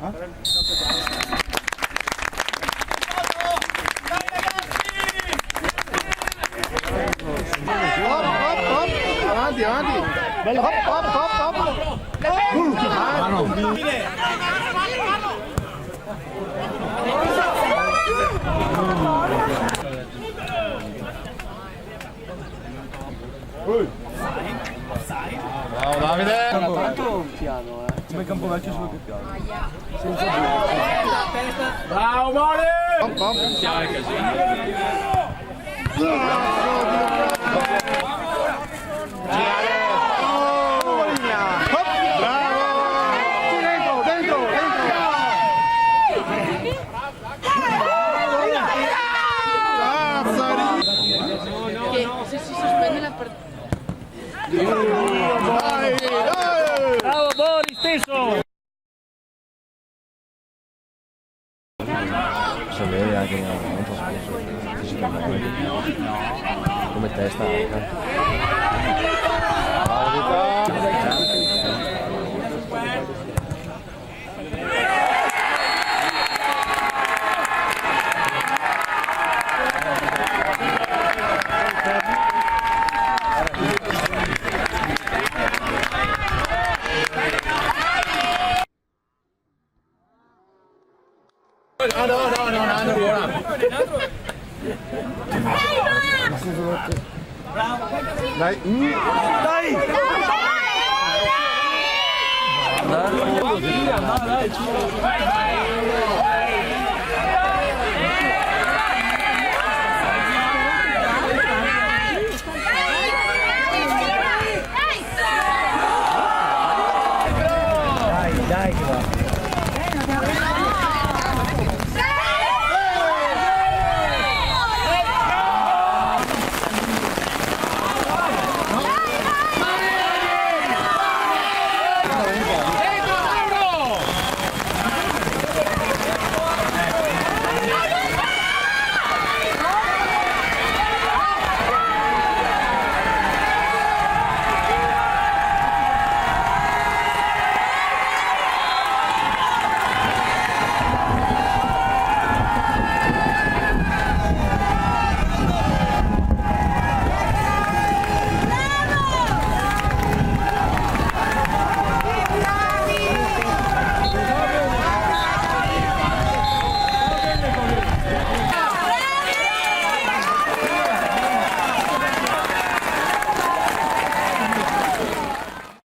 Avanti, avanti. Hop, hop, hop, hop. Bravo Davide. Tanto piano, come Campovecchio solo più piano. Senza Bravo Mori. Hop, hop. Se si sospende la partita. Bravo Bori, stesso! Si vede anche un po' fisicamente come testa No, ancora. Dai. Dai!